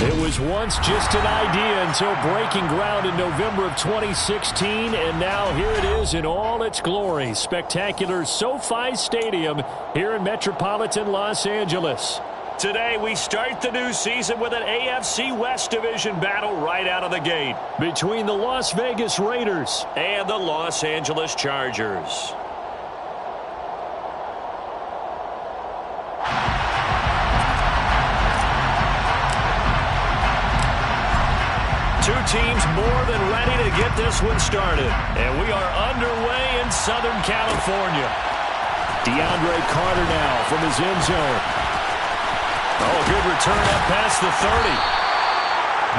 It was once just an idea until breaking ground in November of 2016, and now here it is in all its glory. Spectacular SoFi Stadium here in metropolitan Los Angeles. Today we start the new season with an AFC West Division battle right out of the gate between the Las Vegas Raiders and the Los Angeles Chargers. Two teams more than ready to get this one started. And we are underway in Southern California. DeAndre Carter now from his end zone. Oh, good return up past the 30.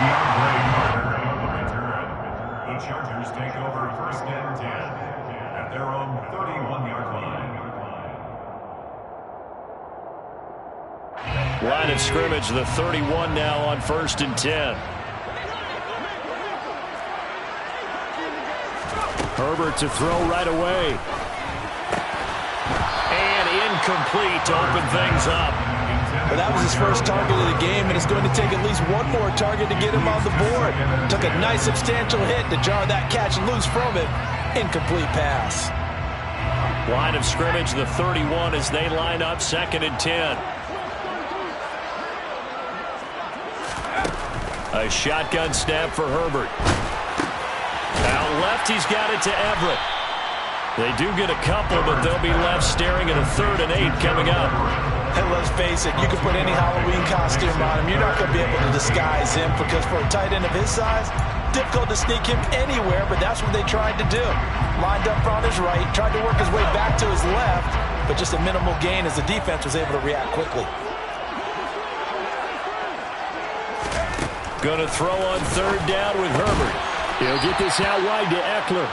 DeAndre Carter on the return. The Chargers take over first and 10 at their own 31-yard line. Line of scrimmage, the 31 now on first and 10. Herbert to throw right away. And incomplete to open things up. Well, that was his first target of the game, and it's going to take at least one more target to get him on the board. Took a nice substantial hit to jar that catch loose from it. Incomplete pass. Line of scrimmage, the 31 as they line up second and 10. A shotgun snap for Herbert. Out left, he's got it to Everett. They do get a couple, but they'll be left staring at a 3rd and 8 coming up. And let's face it, you can put any Halloween costume on him. You're not going to be able to disguise him because for a tight end of his size, difficult to sneak him anywhere, but that's what they tried to do. Lined up on his right, tried to work his way back to his left, but just a minimal gain as the defense was able to react quickly. Going to throw on 3rd down with Herbert. He'll get this out wide to Eckler.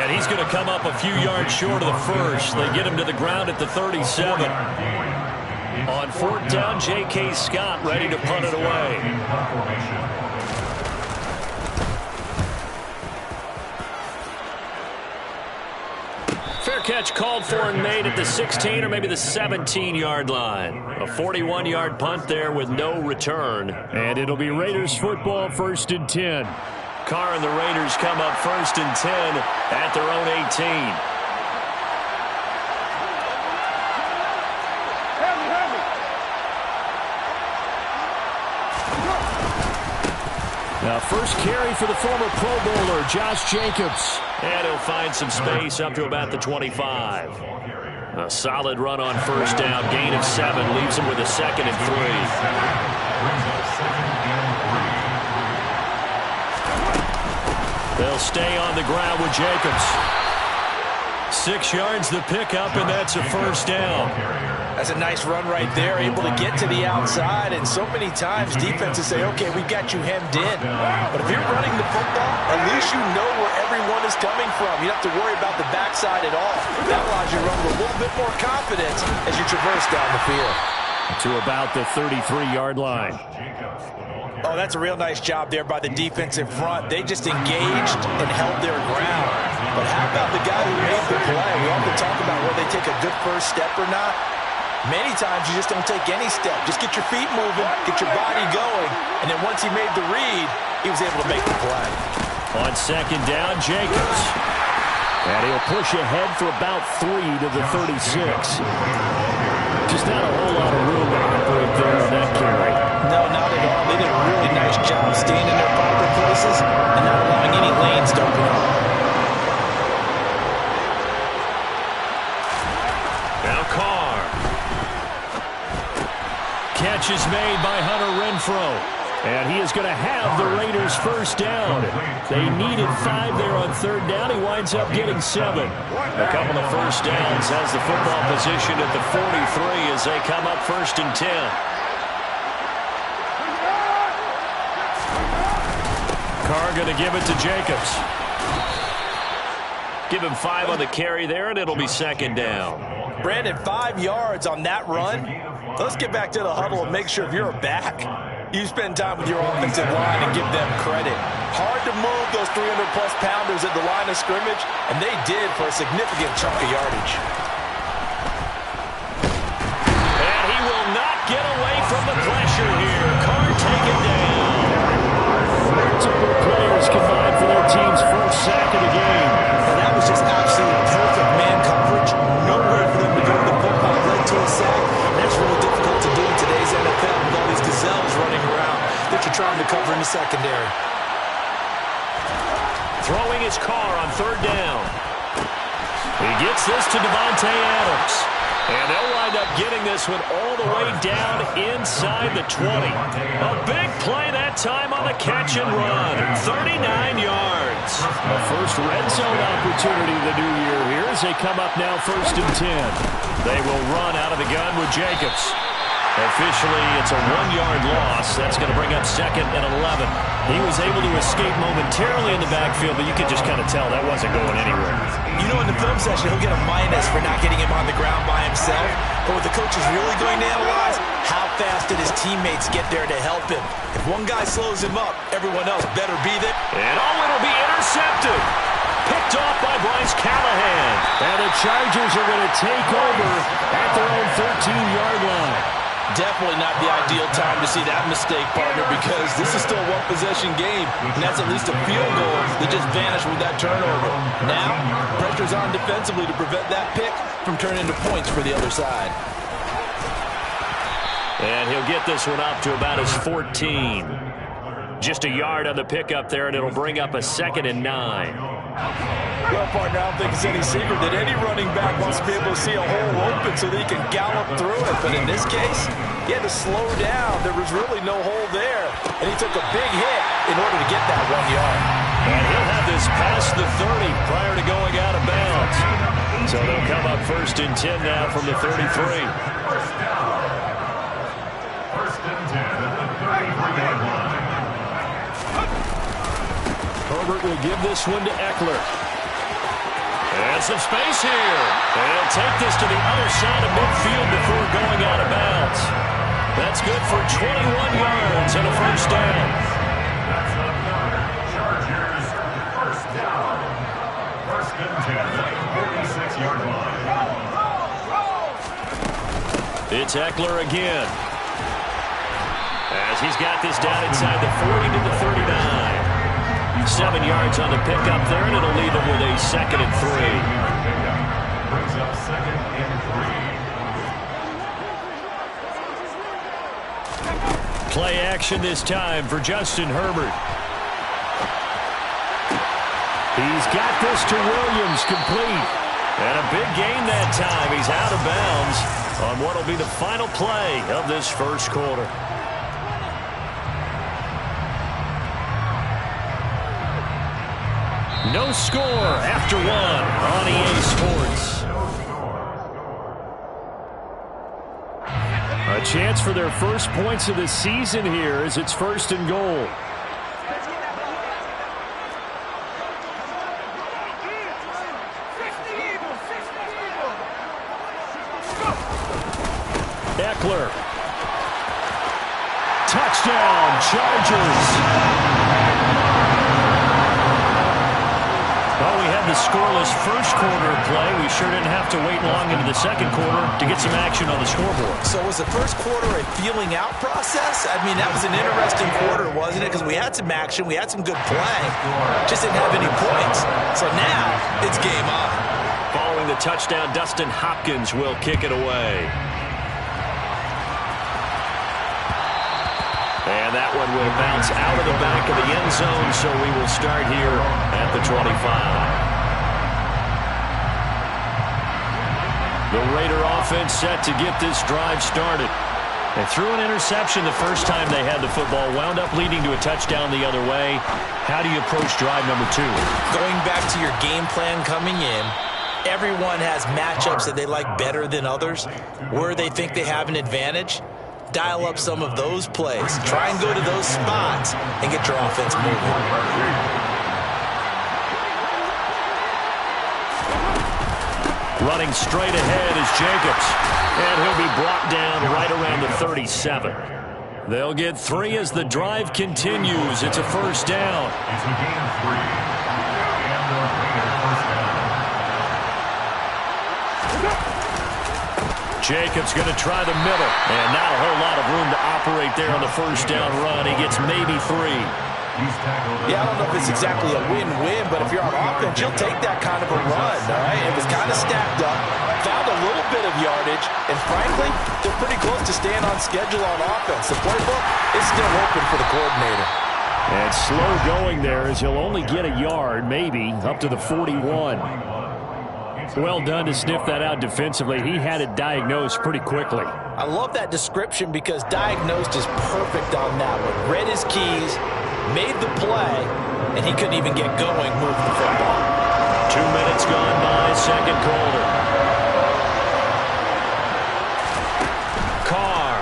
And he's going to come up a few yards short of the first. They get him to the ground at the 37. On 4th down, J.K. Scott ready to punt it away. Fair catch called for and made at the 16 or maybe the 17-yard line. A 41-yard punt there with no return. And it'll be Raiders football 1st and 10. Carr and the Raiders come up 1st and 10 at their own 18. Now first carry for the former Pro Bowler, Josh Jacobs. And he'll find some space up to about the 25. A solid run on 1st down, gain of 7, leaves him with a 2nd and 3. They'll stay on the ground with Jacobs. 6 yards the pickup, and that's a 1st down. That's a nice run right there, able to get to the outside, and so many times defenses say, okay, we've got you hemmed in. But if you're running the football, at least you know where everyone is coming from. You don't have to worry about the backside at all. That allows you to run with a little bit more confidence as you traverse down the field. To about the 33-yard line. Oh, that's a real nice job there by the defensive front. They just engaged and held their ground. But how about the guy who made the play? We often talk about whether they take a good first step or not. Many times you just don't take any step. Just get your feet moving, get your body going, and then once he made the read, he was able to make the play. On 2nd down, Jacobs. And he'll push ahead for about 3 to the 36. Just not a whole lot of room to operate there on that carry. No, not at all. They did a really nice job staying in their proper places and not allowing any lanes to open up. Now Carr. Catch is made by Hunter Renfrow. And he is going to have the Raiders 1st down. They needed 5 there on 3rd down. He winds up getting 7. A couple of 1st downs has the football position at the 43 as they come up 1st and 10. Carr going to give it to Jacobs. Give him 5 on the carry there, and it'll be 2nd down. Brandon, 5 yards on that run. Let's get back to the huddle and make sure if you're a back, you spend time with your offensive line and give them credit. Hard to move those 300-plus pounders at the line of scrimmage, and they did for a significant chunk of yardage. And he will not get away from the pressure here. Carr taken down. tackles combined for their team's first sack of the game. And that was just absolute perfect man coverage. Nowhere for them to go to the football. Led to a sack. And that's really difficult to do in today's NFL with all these gazelles running around that you're trying to cover in the secondary. Throwing his car on third down. He gets this to Davante Adams. And they'll wind up getting this one all the way down inside the 20. A big play that time on the catch and run. 39 yards. A first red zone opportunity the new year here as they come up now 1st and 10. They will run out of the gun with Jacobs. Officially, it's a 1-yard loss. That's going to bring up 2nd and 11. He was able to escape momentarily in the backfield, but you could just kind of tell that wasn't going anywhere. You know, in the film session, he'll get a minus for not getting him on the ground by himself. But what the coach is really going to analyze, how fast did his teammates get there to help him? If one guy slows him up, everyone else better be there. And it'll be intercepted. Picked off by Bryce Callahan. And the Chargers are going to take over at their own 13-yard line. Definitely not the ideal time to see that mistake, partner, because this is still a one-possession game, and that's at least a field goal that just vanished with that turnover. Now, pressure's on defensively to prevent that pick from turning into points for the other side. And he'll get this one up to about his 14. Just a yard on the pickup there, and it'll bring up a 2nd and 9. Well, partner, I don't think it's any secret that any running back wants to be able to see a hole open so that he can gallop through it. But in this case, he had to slow down. There was really no hole there, and he took a big hit in order to get that 1 yard. And he'll have this past the 30 prior to going out of bounds. So they'll come up 1st and 10 now from the 33. First down. 1st and 10 at the 33-yard line. Herbert will give this one to Eckler. And some space here. And he'll take this to the other side of midfield before going out of bounds. That's good for 21 yards and a first down. That's another Chargers first down. 1st and 10 at the 46-yard line. It's Eckler again. As he's got this down inside the 40 to the 39. 7 yards on the pickup there, and it'll leave them with a 2nd and 3. Brings up 2nd and 3. Play action this time for Justin Herbert. He's got this to Williams, complete. And a big gain that time. He's out of bounds on what will be the final play of this first quarter. No score after 1 on EA Sports. A chance for their first points of the season here as it's 1st and goal. Eckler. Touchdown, Chargers. Well, we had the scoreless first quarter of play. We sure didn't have to wait long into the second quarter to get some action on the scoreboard. So was the first quarter a feeling out process? I mean, that was an interesting quarter, wasn't it? Because we had some action, we had some good play, just didn't have any points. So now it's game on. Following the touchdown, Dustin Hopkins will kick it away. And that one will bounce out of the back of the end zone, so we will start here at the 25. The Raider offense set to get this drive started. They threw an interception the first time they had the football, wound up leading to a touchdown the other way. How do you approach drive number 2? Going back to your game plan coming in, everyone has matchups that they like better than others, where they think they have an advantage. Dial up some of those plays. Try and go to those spots and get your offense moving. Running straight ahead is Jacobs. And he'll be brought down right around the 37. They'll get 3 as the drive continues. It's a first down. It's a gain of 3. And the Raider first down. Jacobs going to try the middle. And not a whole lot of room to operate there on the first down run. He gets maybe 3. Yeah, I don't know if it's exactly a win-win, but if you're on offense, you'll take that kind of a run, all right? It was kind of stacked up, found a little bit of yardage, and frankly, they're pretty close to staying on schedule on offense. The playbook is still open for the coordinator. And slow going there as he'll only get a yard, maybe, up to the 41. Well done to sniff that out defensively. He had it diagnosed pretty quickly. I love that description because diagnosed is perfect on that one. Read his keys, made the play, and he couldn't even get going moving the football. 2 minutes gone by, second quarter. Carr.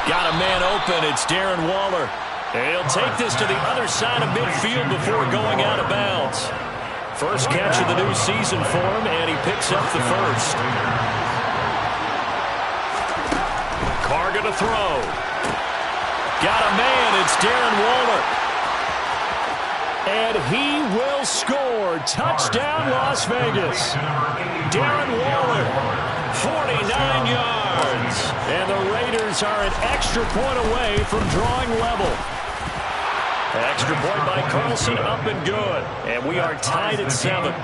Got a man open. It's Darren Waller. And he'll take this to the other side of midfield before going out of bounds. First catch of the new season for him, and he picks up the first. Carr going to throw. Got a man. It's Darren Waller. And he will score. Touchdown, Las Vegas. Darren Waller, 49 yards. And the Raiders are an extra point away from drawing level. Extra point by Carlson, up and good. And we are tied at 7.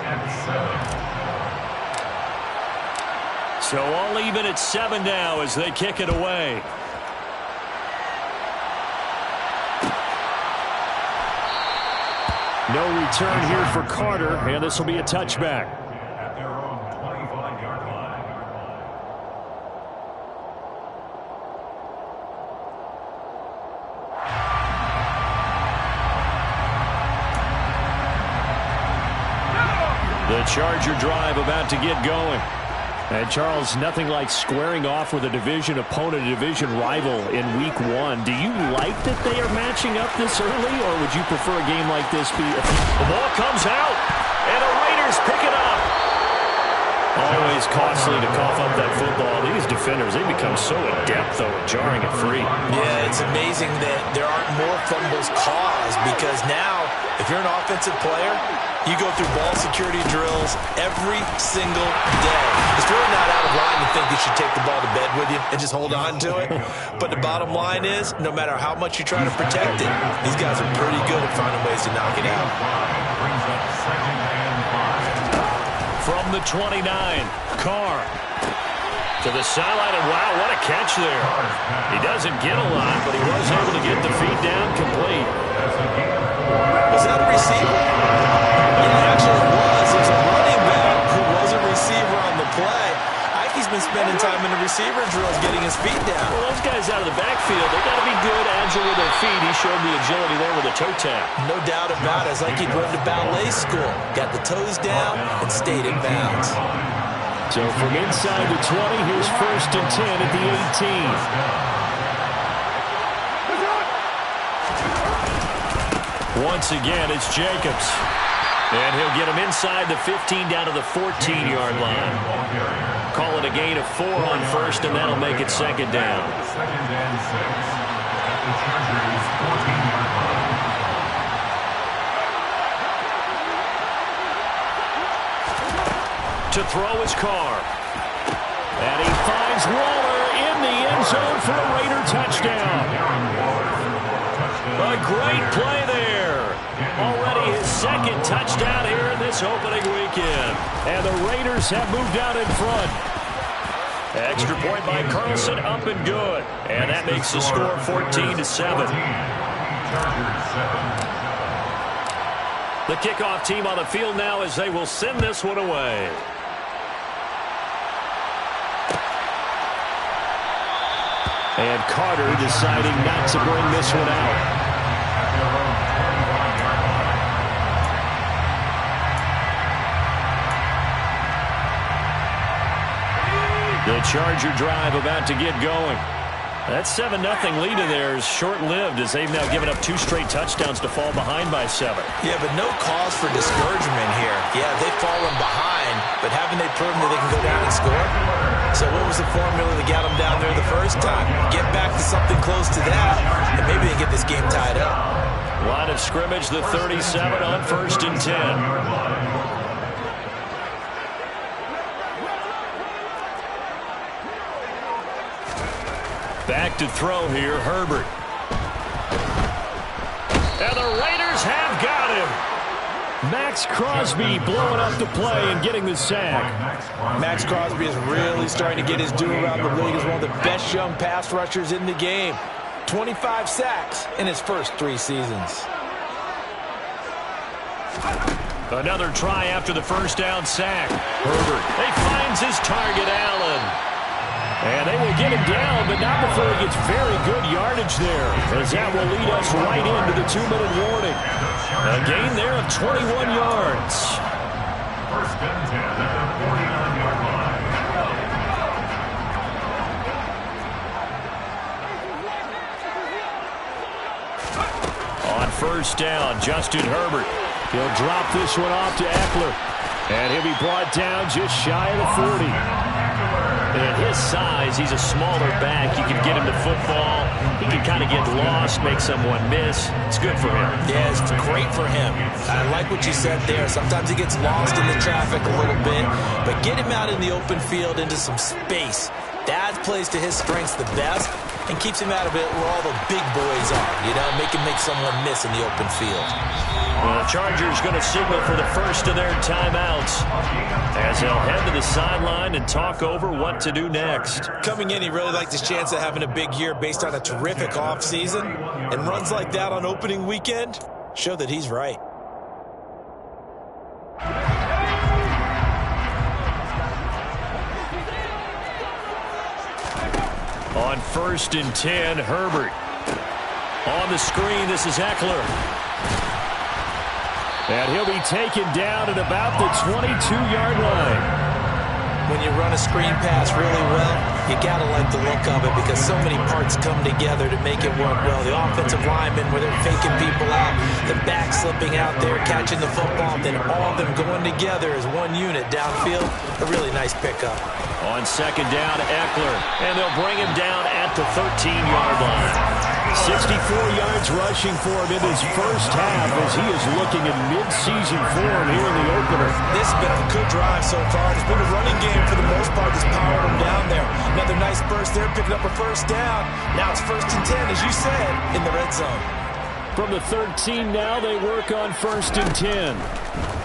So all even at 7 now as they kick it away. No return here for Carter, and this will be a touchback. At their own 25-yard line. The Charger drive about to get going. And, Charles, nothing like squaring off with a division opponent, a division rival in Week 1. Do you like that they are matching up this early, or would you prefer a game like this be... The ball comes out, and the Raiders pick it up. Always costly to cough up that football. These defenders, they become so adept, though, at jarring it free. Yeah, it's amazing that there aren't more fumbles caused because now, if you're an offensive player, you go through ball security drills every single day. It's really not out of line to think you should take the ball to bed with you and just hold on to it. But the bottom line is, no matter how much you try to protect it, these guys are pretty good at finding ways to knock it out. Brings up 2nd and 5. From the 29, Carr to the sideline, and wow, what a catch there. He doesn't get a lot, but he was able to get the feet down complete. Was that a receiver? Yeah, actually it was. It was a running back who was a receiver on the play. Ike's been spending time in the receiver drills getting his feet down. Well, those guys out of the backfield, they got to be good, agile with their feet. He showed the agility there with a toe tap. No doubt about it. It's like he'd run to ballet school. Got the toes down and stayed in bounds. So from inside the 20, here's 1st and 10 at the 18. Once again, it's Jacobs. And he'll get him inside the 15 down to the 14-yard line. Call it a gain of 4 on 1st, and that'll make it 2nd down. 2nd and 6 at the Chargers' 14-yard line. To throw his Carr. And he finds Waller in the end zone for a Raider touchdown. A great play there. Already his 2nd touchdown here in this opening weekend. And the Raiders have moved out in front. Extra point by Carlson, up and good. And that makes the score 14-7. The kickoff team on the field now as they will send this one away. And Carter deciding not to bring this one out. The Charger drive about to get going. That 7-0 lead of theirs short-lived as they've now given up 2 straight touchdowns to fall behind by 7. Yeah, but no cause for discouragement here. Yeah, they've fallen behind, but haven't they proven that they can go down and score? So what was the formula that got them down there the first time? Get back to something close to that, and maybe they get this game tied up. Line of scrimmage, the 37 on 1st and 10. Back to throw here, Herbert. And the Raiders have got him. Max Crosby blowing up the play and getting the sack. Max Crosby is really starting to get his due around the league as one of the best young pass rushers in the game. 25 sacks in his first 3 seasons. Another try after the first down sack. Herbert, he finds his target, Allen. And they will get him down, but not before he gets very good yardage there, as that will lead us right into the 2-minute warning. A gain there of 21 yards. First and 10 at the 49-yard line. On first down, Justin Herbert. He'll drop this one off to Eckler. And he'll be brought down just shy of the 40. At his size, he's a smaller back. You can get him to football. He can kind of get lost, make someone miss. It's good for him. Yeah, it's great for him. I like what you said there. Sometimes he gets lost in the traffic a little bit, but get him out in the open field into some space. That plays to his strengths the best and keeps him out of it where all the big boys are, you know, make him make someone miss in the open field. Well, the Chargers going to signal for the first of their timeouts as they'll head to the sideline and talk over what to do next. Coming in, he really liked his chance of having a big year based on a terrific offseason, and runs like that on opening weekend show that he's right. On first and 10, Herbert. On the screen, this is Eckler. And he'll be taken down at about the 22-yard line. When you run a screen pass really well, you got to like the look of it because so many parts come together to make it work well. The offensive linemen, where they're faking people out, the back slipping out there, catching the football, and then all of them going together as one unit downfield. A really nice pickup. On second down, Eckler, and they'll bring him down at the 13-yard line. 64 yards rushing for him in his first half as he is looking in mid-season form here in the opener. This has been a good drive so far. It's been a running game for the most part that's powered him down there. Another nice burst there, picking up a first down. Now it's first and 10, as you said, in the red zone. From the 13 now, they work on first and 10.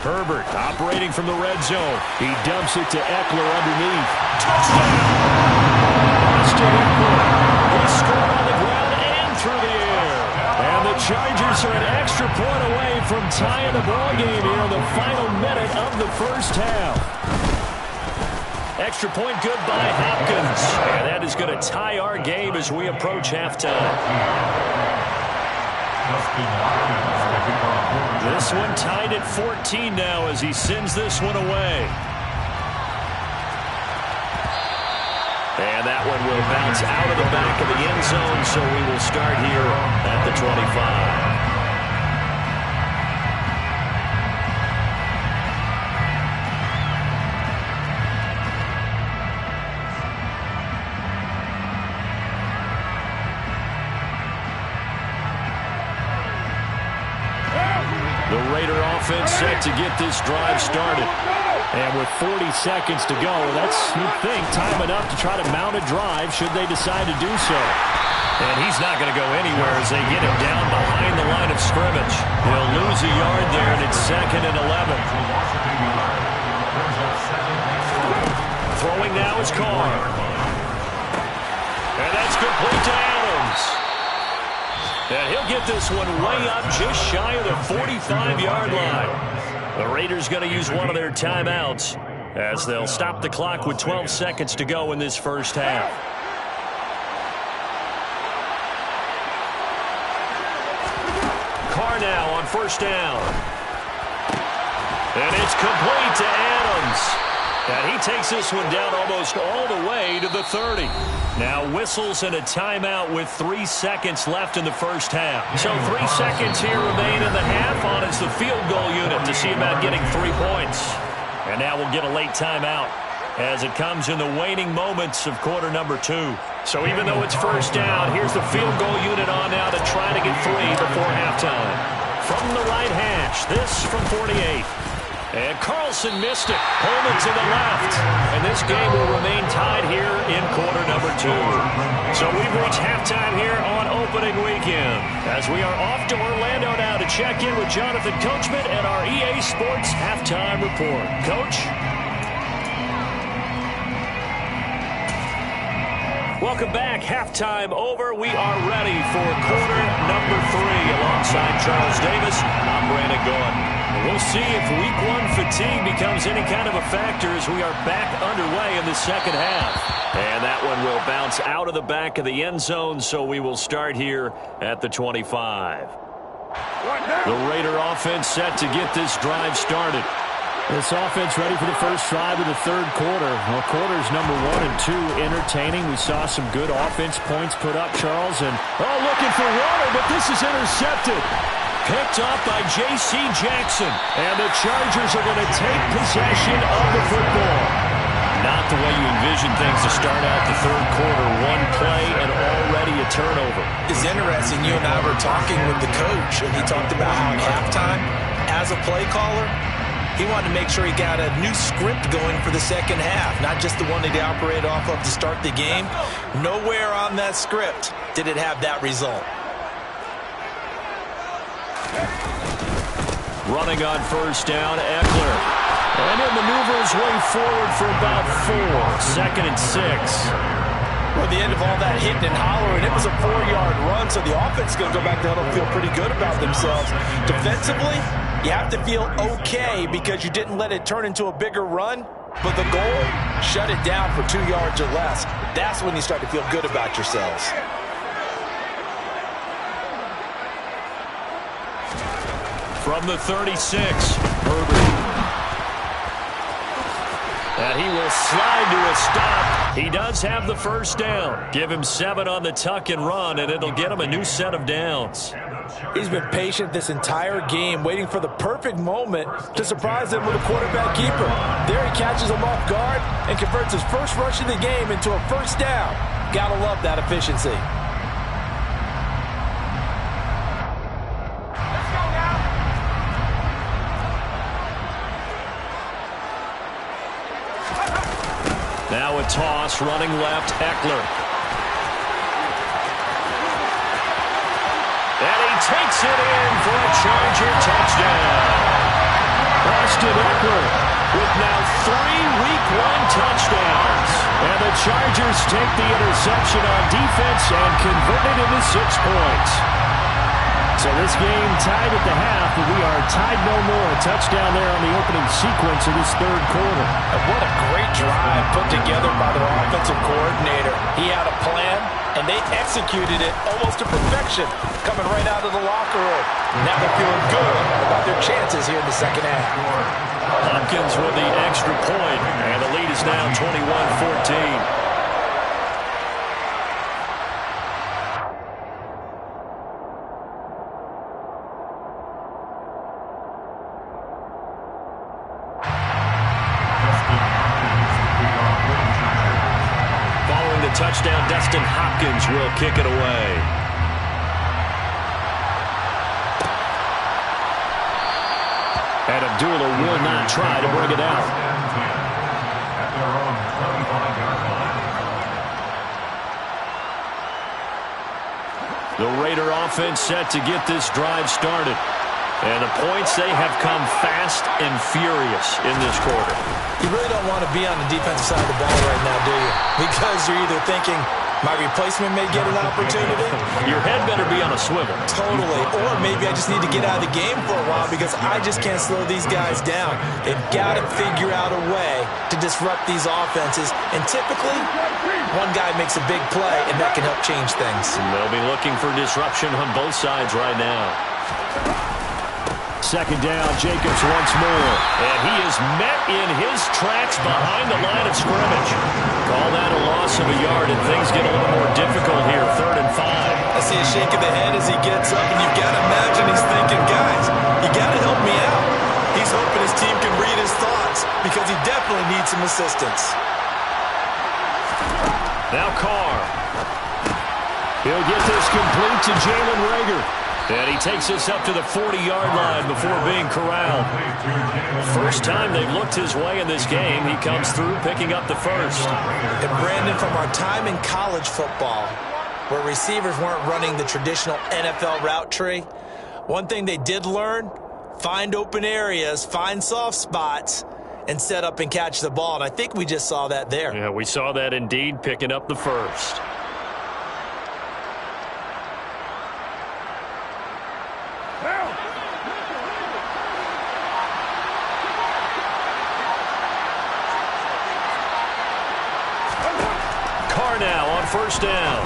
Herbert operating from the red zone. He dumps it to Eckler underneath. Touchdown! Austin Eckler. He scored on the ground and through the air. And the Chargers are an extra point away from tying the ball game here in the final minute of the first half. Extra point good by Hopkins. And that is going to tie our game as we approach halftime. This one tied at 14 now as he sends this one away. And that one will bounce out of the back of the end zone, so we will start here at the 25. The Raider offense set to get this drive started. And with 40 seconds to go, that's, you'd think, time enough to try to mount a drive should they decide to do so. And he's not going to go anywhere as they get him down behind the line of scrimmage. He'll lose a yard there, and it's 2nd and 11. Throwing now is Carr. And that's complete to Adams. And he'll get this one way up just shy of the 45-yard line. The Raiders going to use one of their timeouts as they'll stop the clock with 12 seconds to go in this first half. Carr now on first down. And it's complete to Adams. And he takes this one down almost all the way to the 30. Now whistles and a timeout with 3 seconds left in the first half. So 3 seconds here remain in the half on as the field goal unit to see about getting 3 points. And now we'll get a late timeout as it comes in the waning moments of quarter number 2. So even though it's first down, here's the field goal unit on now to try to get 3 before halftime. From the right hash, this from 48. And Carlson missed it. Holman to the left. And this game will remain tied here in quarter number 2. So we've reached halftime here on opening weekend, as we are off to Orlando now to check in with Jonathan Coachman and our EA Sports halftime report. Coach? Welcome back. Halftime over. We are ready for quarter number 3 alongside Charles Davis. I'm Brandon Gaudin. We'll see if week 1 fatigue becomes any kind of a factor as we are back underway in the second half. And that one will bounce out of the back of the end zone, so we will start here at the 25. The Raider offense set to get this drive started. This offense ready for the first drive of the third quarter. Well, quarters number 1 and 2 entertaining. We saw some good offense points put up, Charles. And, looking for water, but this is intercepted. Picked off by J.C. Jackson. And the Chargers are going to take possession of the football. Not the way you envision things to start out the third quarter. One play and already a turnover. It's interesting. You and I were talking with the coach, and he talked about how at halftime, as a play caller, he wanted to make sure he got a new script going for the second half, not just the one that he operated off of to start the game. Nowhere on that script did it have that result. Running on first down, Eckler. And he'll maneuver his way forward for about 4. 2nd and 6. Well, the end of all that hitting and hollering, it was a 4-yard run, so the offense is going to go back to huddle and feel pretty good about themselves. Defensively, you have to feel okay because you didn't let it turn into a bigger run, but the goal, shut it down for 2 yards or less. That's when you start to feel good about yourselves. From the 36, Herbert. And he will slide to a stop. He does have the first down. Give him 7 on the tuck and run, and it'll get him a new set of downs. He's been patient this entire game, waiting for the perfect moment to surprise him with a quarterback keeper. There he catches him off guard and converts his first rush of the game into a first down. Gotta love that efficiency. Now a toss, running left, Eckler. And he takes it in for a Charger touchdown. Austin Eckler with now 3 Week 1 touchdowns. And the Chargers take the interception on defense and convert it into 6 points. So this game tied at the half, but we are tied no more. A touchdown there on the opening sequence of this third quarter. And what a great drive put together by their offensive coordinator. He had a plan, and they executed it almost to perfection, coming right out of the locker room. Now they're feeling good about their chances here in the second half. Hopkins with the extra point, and the lead is now 21-14. Touchdown, Dustin Hopkins will kick it away. And Abdullah will not try to bring it out. The Raider offense set to get this drive started. And the points, they have come fast and furious in this quarter. You really don't want to be on the defensive side of the ball right now, do you? Because you're either thinking, my replacement may get an opportunity. Your head better be on a swivel. Totally. Or maybe I just need to get out of the game for a while because I just can't slow these guys down. They've got to figure out a way to disrupt these offenses. And typically, one guy makes a big play, and that can help change things. And they'll be looking for disruption on both sides right now. Second down, Jacobs once more. And he is met in his tracks behind the line of scrimmage. Call that a loss of a yard, and things get a little more difficult here. 3rd and 5. I see a shake of the head as he gets up, and you've got to imagine he's thinking, guys, you got to help me out. He's hoping his team can read his thoughts because he definitely needs some assistance. Now Carr. He'll get this complete to Jalen Reagor. And he takes us up to the 40-yard line before being corralled. First time they've looked his way in this game, he comes through picking up the first. And Brandon, from our time in college football, where receivers weren't running the traditional NFL route tree, one thing they did learn, find open areas, find soft spots, and set up and catch the ball. And I think we just saw that there. Yeah, we saw that indeed, picking up the first. Carr now on first down.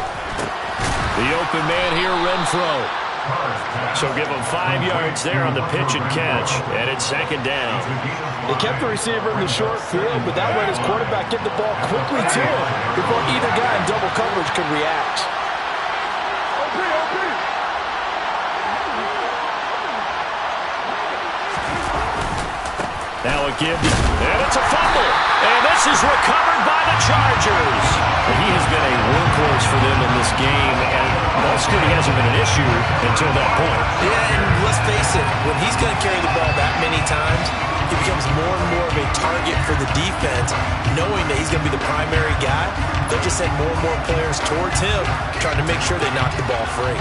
The open man here, Renfro. So give him 5 yards there on the pitch and catch, and it's second down. They kept the receiver in the short field, but that let his quarterback get the ball quickly to him before either guy in double coverage could react. Now a give, and it's a fumble, and this is recovered by the Chargers. And he has been a workhorse for them in this game, and ball security hasn't been an issue until that point. Yeah, and let's face it, when he's going to carry the ball that many times, he becomes more and more of a target for the defense, knowing that he's going to be the primary guy. They'll just send more and more players towards him, trying to make sure they knock the ball free.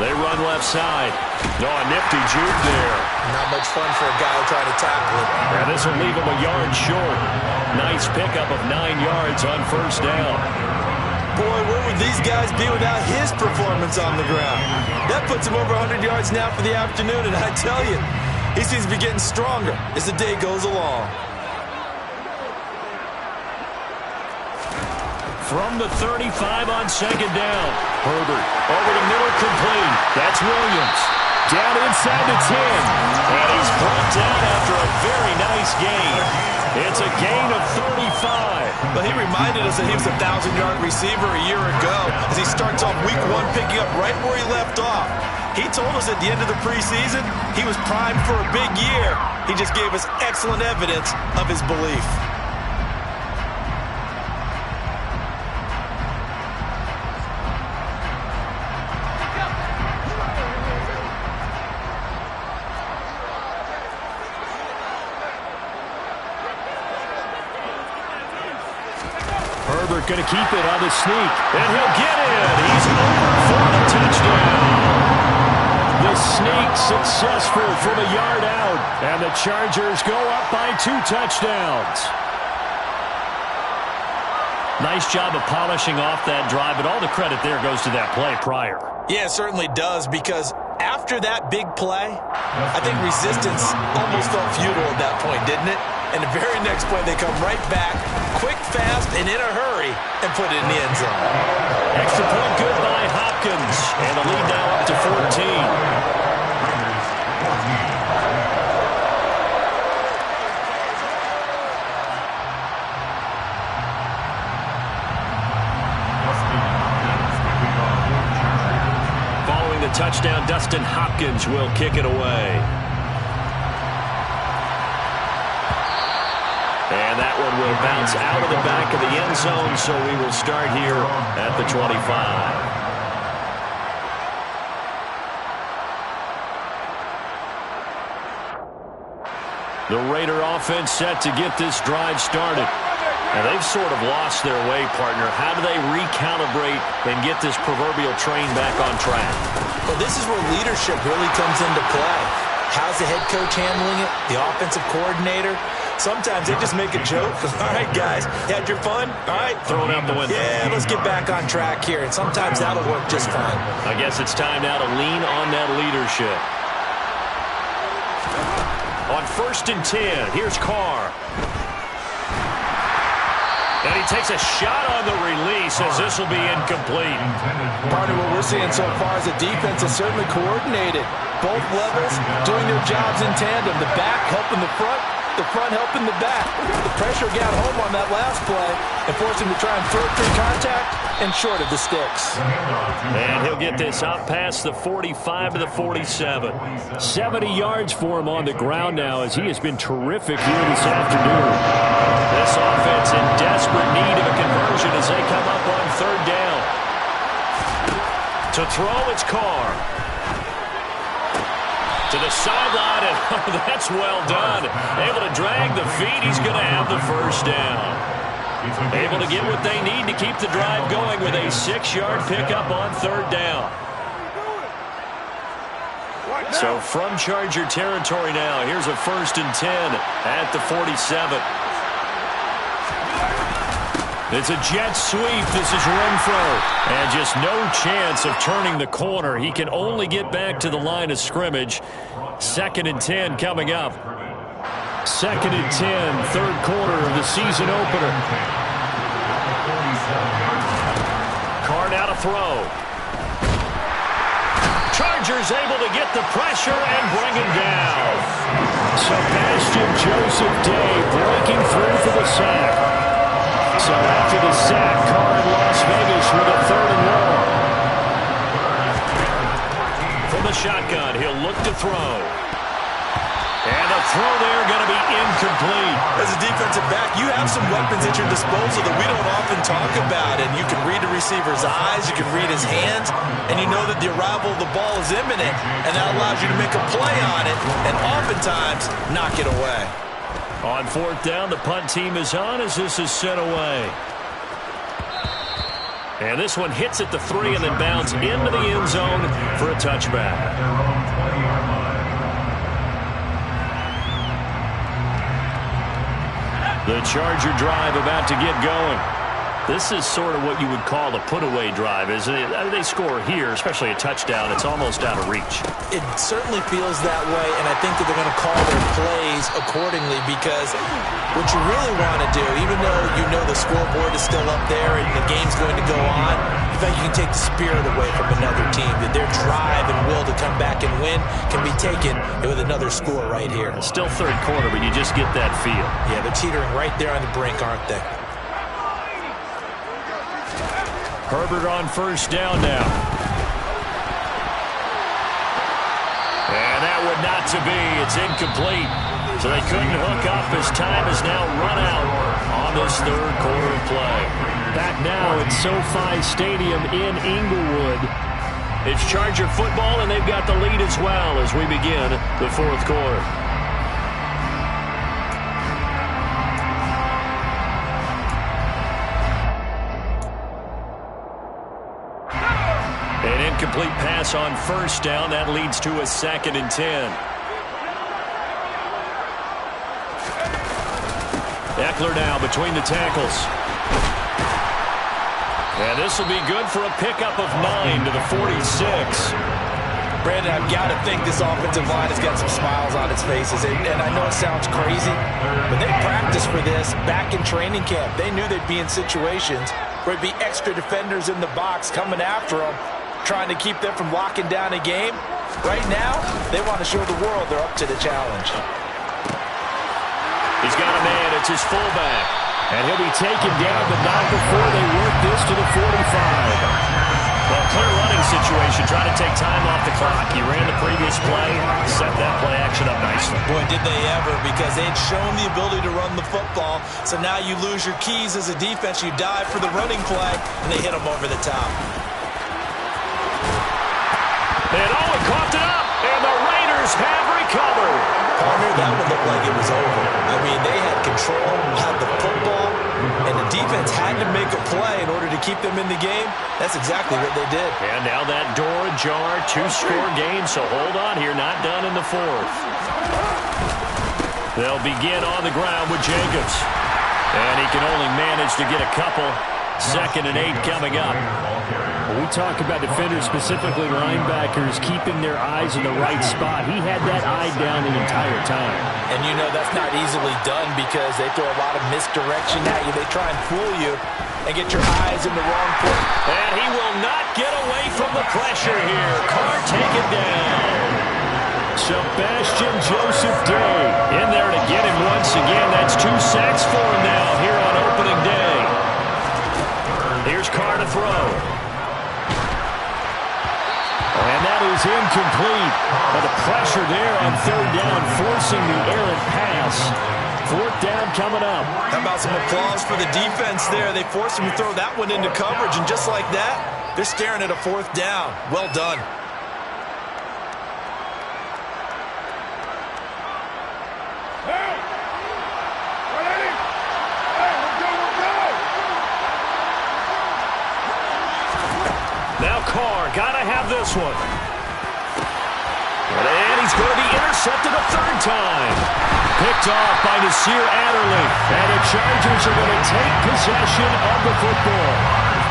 They run left side. No, a nifty juke there. Not much fun for a guy trying to tackle it. Yeah, this will leave him a yard short. Nice pickup of 9 yards on first down. Boy, where would these guys be without his performance on the ground? That puts him over 100 yards now for the afternoon, and I tell you, he seems to be getting stronger as the day goes along. From the 35 on second down. Herbert over the middle, complete. That's Williams. Down inside the 10. And he's brought down after a very nice gain. It's a gain of 35. But he reminded us that he was a 1,000-yard receiver a year ago as he starts off week 1 picking up right where he left off. He told us at the end of the preseason he was primed for a big year. He just gave us excellent evidence of his belief. Going to keep it on the sneak, and he'll get it. He's over for the touchdown. The sneak successful from a yard out, and the Chargers go up by 2 touchdowns. Nice job of polishing off that drive, but all the credit there goes to that play prior. Yeah, it certainly does, because after that big play, I think resistance almost felt futile at that point, didn't it? And the very next play, they come right back, quick, fast, and in a hurry, and put it in the end zone. Extra point good by Hopkins, and the lead now up to 14. Following the touchdown, Dustin Hopkins will kick it away. And that one will bounce out of the back of the end zone, so we will start here at the 25. The Raider offense set to get this drive started. And they've sort of lost their way, partner. How do they recalibrate and get this proverbial train back on track? Well, this is where leadership really comes into play. How's the head coach handling it? The offensive coordinator? Sometimes they just make a joke. All right, guys, you had your fun? All right. Throw it out the window. Yeah, let's get back on track here. And sometimes that'll work just fine. I guess it's time now to lean on that leadership. On 1st and 10, here's Carr. And he takes a shot on the release as this will be incomplete. Part of what we're seeing so far is the defense is certainly coordinated. Both levels doing their jobs in tandem. The back helping the front, the front helping the back. The pressure got home on that last play and forced him to try and throw through contact and short of the sticks. And he'll get this out past the 45 to the 47. 70 yards for him on the ground now as he has been terrific here this afternoon. This offense in desperate need of a conversion as they come up on third down. To throw, it's Carr. To the sideline, and that's well done. Able to drag the feet. He's going to have the first down. Able to get what they need to keep the drive going with a 6-yard pickup on third down. So from Charger territory now, here's a 1st and 10 at the 47. It's a jet sweep. This is Renfro. And just no chance of turning the corner. He can only get back to the line of scrimmage. 2nd and 10 coming up. 2nd and 10, third quarter of the season opener. Carr now to throw. Chargers able to get the pressure and bring him down. Sebastian Joseph Day breaking through for the sack. So after the sack, Carr in Las Vegas with a 3rd and long. From the shotgun, he'll look to throw. And the throw there going to be incomplete. As a defensive back, you have some weapons at your disposal that we don't often talk about. And you can read the receiver's eyes, you can read his hands, and you know that the arrival of the ball is imminent. And that allows you to make a play on it and oftentimes knock it away. On 4th down, the punt team is on as this is sent away. And this one hits at the 3 and then bounds into the end zone for a touchback. The Charger drive about to get going. This is sort of what you would call a put-away drive, isn't it? I mean, they score here, especially a touchdown. It's almost out of reach. It certainly feels that way, and I think that they're going to call their plays accordingly because what you really want to do, even though you know the scoreboard is still up there and the game's going to go on, in fact, you can take the spirit away from another team, that their drive and will to come back and win can be taken with another score right here. It's still third quarter, but you just get that feel. Yeah, they're teetering right there on the brink, aren't they? Herbert on 1st down now. And that would not to be. It's incomplete. So they couldn't hook up as time has now run out on this third quarter of play. Back now at SoFi Stadium in Inglewood. It's Charger football, and they've got the lead as well as we begin the 4th quarter. Complete pass on 1st down. That leads to a 2nd and 10. Eckler now between the tackles. And this will be good for a pickup of 9 to the 46. Brandon, I've got to think this offensive line has got some smiles on its faces. And I know it sounds crazy, but they practiced for this back in training camp. They knew they'd be in situations where there'd be extra defenders in the box coming after them, trying to keep them from locking down a game. Right now, they want to show the world they're up to the challenge. He's got a man. It's his fullback. And he'll be taken down, but not before they work this to the 45. Well, clear running situation. Trying to take time off the clock. He ran the previous play, set that play action up nicely. Boy, did they ever, because they'd shown the ability to run the football. So now you lose your keys as a defense. You dive for the running play, and they hit them over the top. And Owen coughed it up, and the Raiders have recovered. Partner, that one looked like it was over. I mean, they had control, had the football, and the defense had to make a play in order to keep them in the game. That's exactly what they did. And now that door ajar, 2-score game, so hold on here, not done in the 4th. They'll begin on the ground with Jacobs. And he can only manage to get a couple. 2nd and 8 coming up. When we talk about defenders, specifically linebackers, keeping their eyes in the right spot, he had that eye down the entire time. And you know that's not easily done because they throw a lot of misdirection at you. They try and fool you and get your eyes in the wrong place. And he will not get away from the pressure here. Carr taken down. Sebastian Joseph Day in there to get him once again. That's 2 sacks for him now here on opening day. Here's Carr to throw. And that is incomplete. But the pressure there on third down, forcing the errant pass. Fourth down coming up. How about some applause for the defense there? They forced him to throw that one into coverage, and just like that, they're staring at a fourth down. Well done. Now Carr, gotta have this one. And he's going to be intercepted a third time. Picked off by Nasir Adderley. And the Chargers are going to take possession of the football.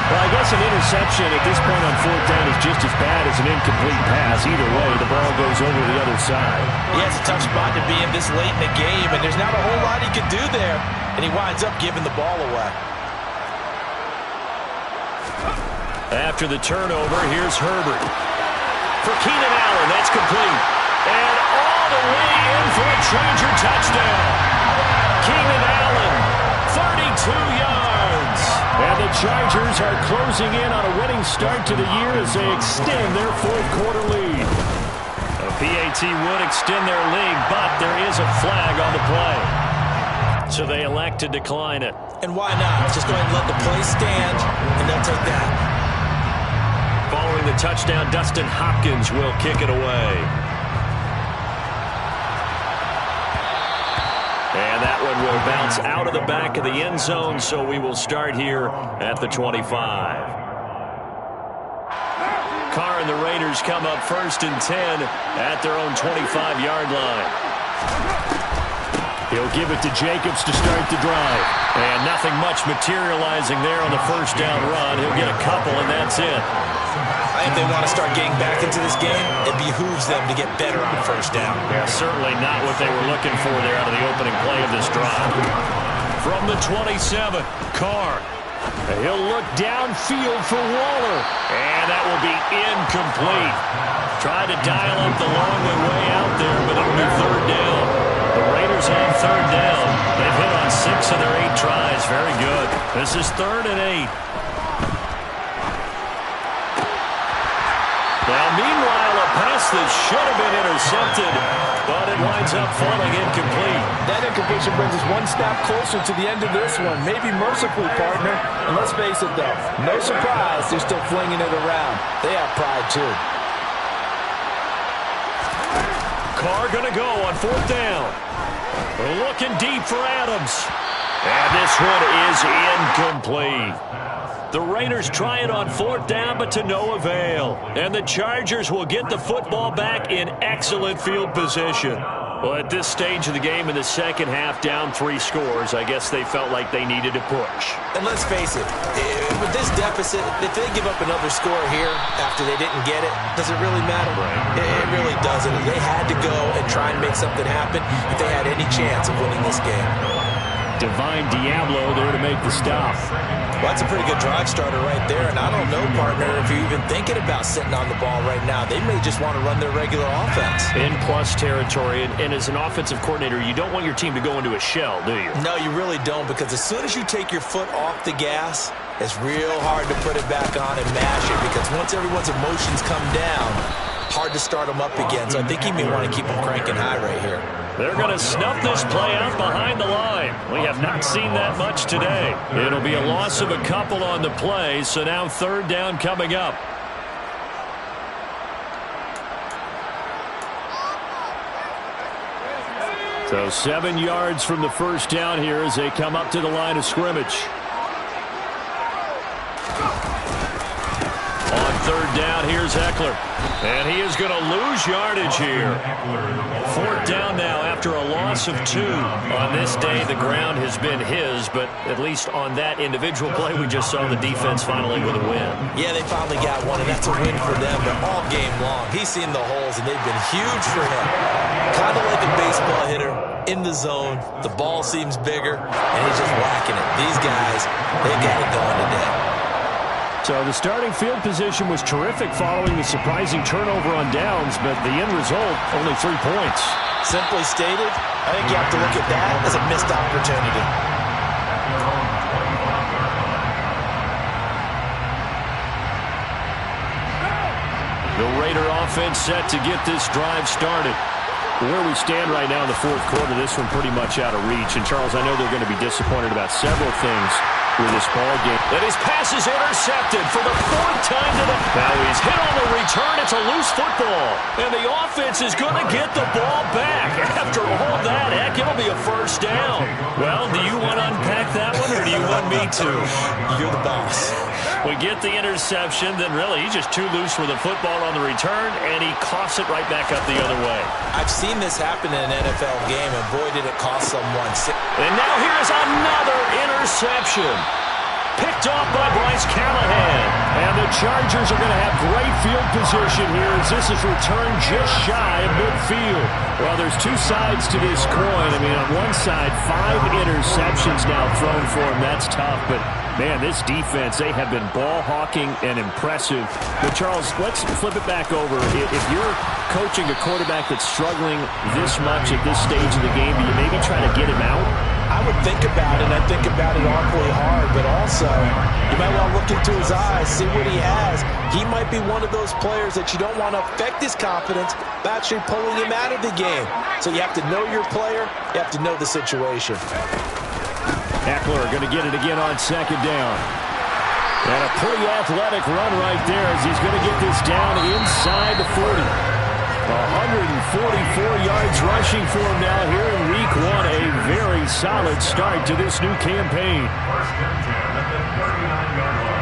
Well, I guess an interception at this point on fourth down is just as bad as an incomplete pass. Either way, the ball goes over the other side. Yeah, it's a tough spot to be in this late in the game, and there's not a whole lot he can do there. And he winds up giving the ball away. After the turnover, here's Herbert. For Keenan Allen, that's complete. And all the way in for a Charger touchdown. Keenan Allen, 32 yards. And the Chargers are closing in on a winning start to the year as they extend their fourth-quarter lead. A PAT would extend their lead, but there is a flag on the play. So they elect to decline it. And why not? Just go ahead and let the play stand, and they'll take that. Following the touchdown, Dustin Hopkins will kick it away. And that one will bounce out of the back of the end zone, so we will start here at the 25. Carr and the Raiders come up 1st and 10 at their own 25-yard line. He'll give it to Jacobs to start the drive. And nothing much materializing there on the first down run. He'll get a couple, and that's it. If they want to start getting back into this game, it behooves them to get better on first down. Yeah, certainly not what they were looking for there out of the opening play of this drive. From the 27, Carr. He'll look downfield for Waller. And that will be incomplete. Tried to dial up the long way out there, but it'll be third down. The Raiders on third down. They've hit on 6 of their 8 tries. Very good. This is 3rd and 8. Now, meanwhile, a pass that should have been intercepted, but it winds up falling incomplete. That incompletion brings us one step closer to the end of this one. Maybe mercifully, partner. And let's face it, though, no surprise, they're still flinging it around. They have pride, too. Carr going to go on 4th down. Looking deep for Adams. And this one is incomplete. The Raiders try it on 4th down, but to no avail. And the Chargers will get the football back in excellent field position. Well, at this stage of the game in the second half, down 3 scores, I guess they felt like they needed to push. And let's face it, with this deficit, if they give up another score here after they didn't get it, does it really matter? Right. It really doesn't. They had to go and try and make something happen if they had any chance of winning this game. Divine Diablo there to make the stop. Well, that's a pretty good drive starter right there, and I don't know, partner, if you're even thinking about sitting on the ball right now. They may just want to run their regular offense. In plus territory, and as an offensive coordinator, you don't want your team to go into a shell, do you? No, you really don't, because as soon as you take your foot off the gas, it's real hard to put it back on and mash it, because once everyone's emotions come down, hard to start them up again. So I think he may want to keep them cranking high right here. They're going to snuff this play out behind the line. We have not seen that much today. It'll be a loss of a couple on the play, so now 3rd down coming up. So 7 yards from the first down here as they come up to the line of scrimmage. On 3rd down, here's Eckler. And he is going to lose yardage here. 4th down now after a loss of 2. On this day, the ground has been his, but at least on that individual play, we just saw the defense finally with a win. Yeah, they finally got one, and that's a win for them, but all game long. He's seen the holes, and they've been huge for him. Kind of like a baseball hitter in the zone. The ball seems bigger, and he's just whacking it. These guys, they got it going today. So the starting field position was terrific following the surprising turnover on downs, but the end result, only 3 points. Simply stated, I think you have to look at that as a missed opportunity. The Raider offense set to get this drive started. Where we stand right now in the fourth quarter, this one pretty much out of reach. And, Charles, I know they're going to be disappointed about several things with this ball game. And his pass is intercepted for the 4th time today. Now he's hit on the return. It's a loose football. And the offense is going to get the ball back. After all that, heck, it'll be a first down. Well, do you want to unpack that one, or do you want me to? You're the boss. We get the interception, then really he's just too loose with the football on the return, and he coughs it right back up the other way. I've seen this happen in an NFL game, and boy, did it cost someone. And now here's another interception. Picked off by Bryce Callahan. And the Chargers are going to have great field position here as this is returned just shy of midfield. Well, there's 2 sides to this coin. I mean, on one side, 5 interceptions now thrown for him. That's tough, but man, this defense, they have been ball hawking and impressive. But, Charles, let's flip it back over. If you're coaching a quarterback that's struggling this much at this stage of the game, do you maybe try to get him out? I would think about it, and I think about it awfully hard, but also you might want to look into his eyes, see what he has. He might be one of those players that you don't want to affect his confidence by actually pulling him out of the game. So you have to know your player, you have to know the situation. Eckler going to get it again on 2nd down. And a pretty athletic run right there as he's going to get this down inside the 40. 144 yards rushing for him now here in week 1. A very solid start to this new campaign. First and 10 at the 39-yard line.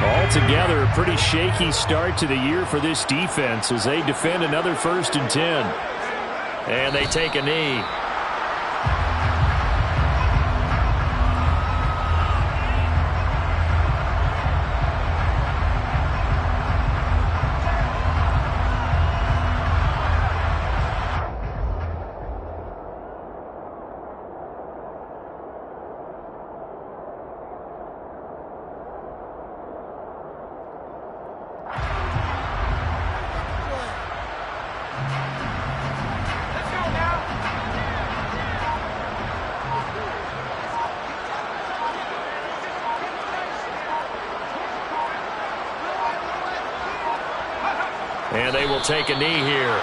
Altogether, a pretty shaky start to the year for this defense as they defend another 1st and 10. And they take a knee. And they will take a knee here.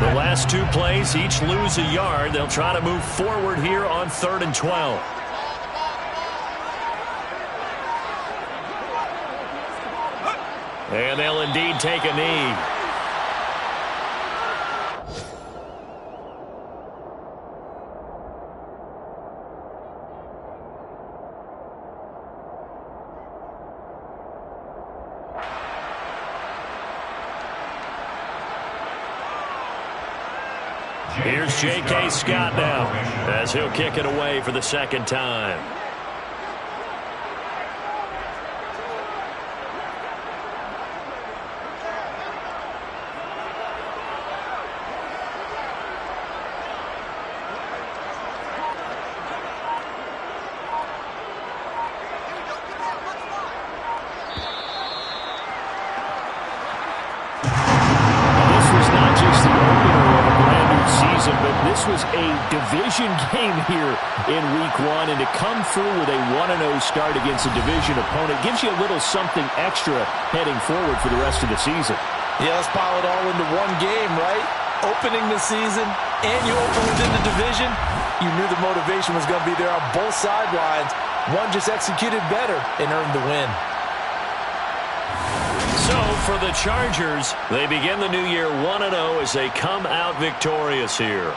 The last 2 plays, each lose a yard. They'll try to move forward here on 3rd and 12. And they'll indeed take a knee. Here's J.K. Scott now as he'll kick it away for the 2nd time. But this was a division game here in week 1, and to come through with a 1-0 start against a division opponent gives you a little something extra heading forward for the rest of the season. Yeah, let's pile it all into one game, right? Opening the season, and you open within the division. You knew the motivation was going to be there on both sidelines. One just executed better and earned the win. So for the Chargers, they begin the new year 1-0 as they come out victorious here.